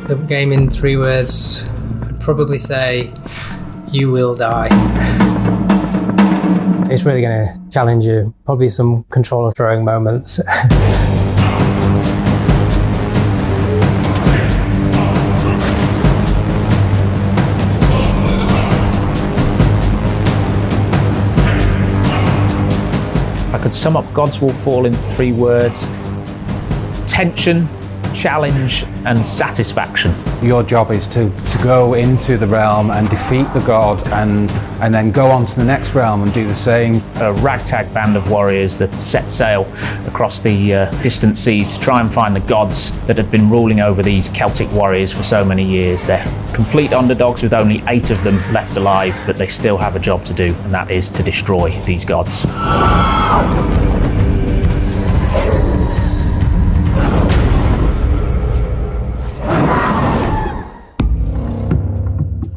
The game in 3 words, I'd probably say, you will die. It's really going to challenge you. Probably some controller throwing moments. If I could sum up Gods Will Fall in 3 words: tension, challenge, and satisfaction. Your job is to go into the realm and defeat the god and then go on to the next realm and do the same. A ragtag band of warriors that set sail across the distant seas to try and find the gods that had been ruling over these Celtic warriors for so many years. They're complete underdogs with only 8 of them left alive, but they still have a job to do, and that is to destroy these gods.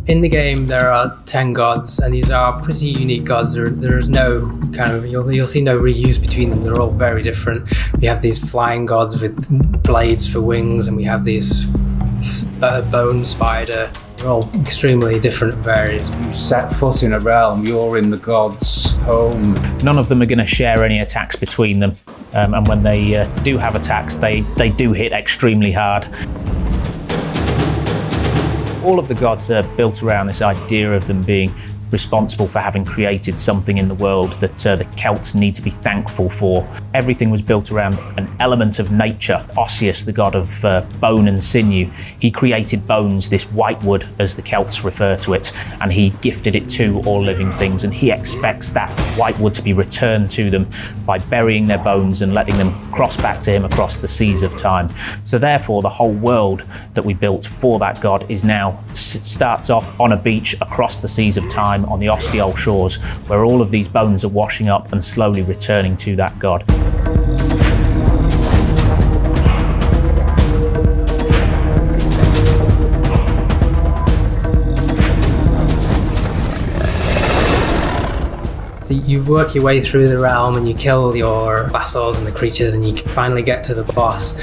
In the game, there are 10 gods, and these are pretty unique gods. There is no kind of, you'll see no reuse between them. They're all very different. We have these flying gods with blades for wings, and we have these bone spider. They're all extremely different and varied. You set foot in a realm, you're in the god's home. None of them are going to share any attacks between them, and when they do have attacks, they do hit extremely hard. All of the gods are built around this idea of them being responsible for having created something in the world that the Celts need to be thankful for. Everything was built around an element of nature. Osseous, the god of bone and sinew, he created bones, this white wood as the Celts refer to it, and he gifted it to all living things, and he expects that white wood to be returned to them by burying their bones and letting them cross back to him across the seas of time. So therefore the whole world that we built for that god is now starts off on a beach across the seas of time on the Ostiol shores, where all of these bones are washing up and slowly returning to that god. So you work your way through the realm and you kill your vassals and the creatures, and you finally get to the boss,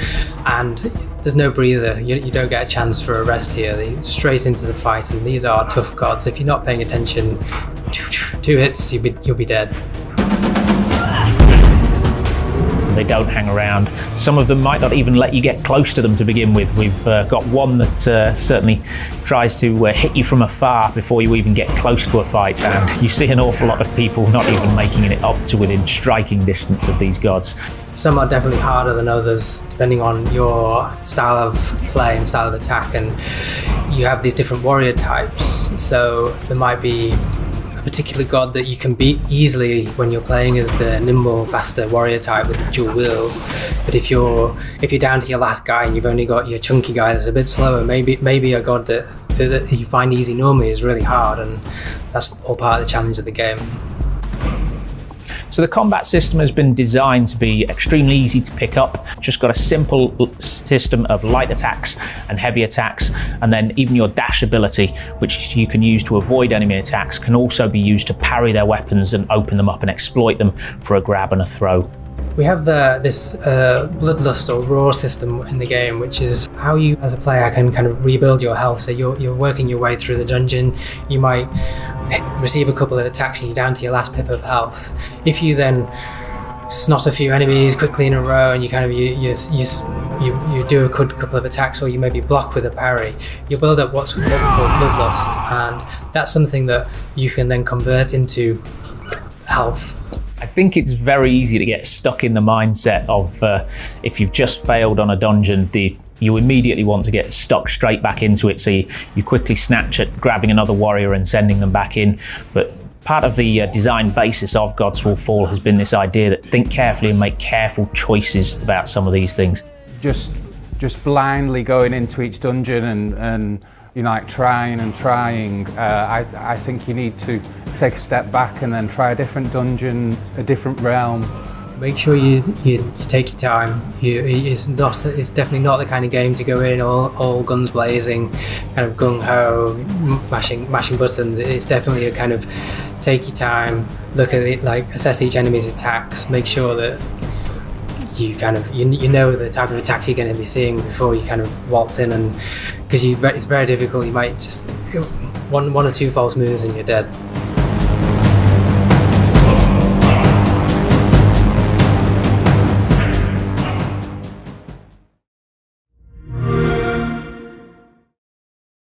and there's no breather. You don't get a chance for a rest here. They straight into the fight, and these are tough gods. If you're not paying attention, 2 hits, you'll be dead. They don't hang around. Some of them might not even let you get close to them to begin with. We've got one that certainly tries to hit you from afar before you even get close to a fight, and you see an awful lot of people not even making it up to within striking distance of these gods. Some are definitely harder than others, depending on your style of play and style of attack, and you have these different warrior types. So there might be particular god that you can beat easily when you're playing as the nimble, faster warrior type with the dual wield. But if you're down to your last guy and you've only got your chunky guy that's a bit slower, maybe a god that you find easy normally is really hard, and that's all part of the challenge of the game. So the combat system has been designed to be extremely easy to pick up. Just got a simple system of light attacks and heavy attacks, and then even your dash ability, which you can use to avoid enemy attacks, can also be used to parry their weapons and open them up and exploit them for a grab and a throw. We have this bloodlust or roar system in the game, which is how you as a player can kind of rebuild your health. So you're working your way through the dungeon. You might receive a couple of attacks and you're down to your last pip of health. If you then snot a few enemies quickly in a row and you kind of you do a couple of attacks, or you maybe block with a parry, you build up what we call bloodlust, and that's something that you can then convert into health. I think it's very easy to get stuck in the mindset of if you've just failed on a dungeon, you immediately want to get stuck straight back into it, so you quickly snatch at grabbing another warrior and sending them back in. But part of the design basis of Gods Will Fall has been this idea that think carefully and make careful choices about some of these things. Just blindly going into each dungeon and trying. I think you need to take a step back and then try a different dungeon, a different realm. Make sure you take your time. It's definitely not the kind of game to go in all guns blazing, kind of gung ho, mashing buttons. It's definitely a kind of take your time, look at it, like assess each enemy's attacks, make sure that you kind of you know the type of attack you're going to be seeing before you kind of waltz in, and because it's very difficult, you might just one or two false moves and you're dead.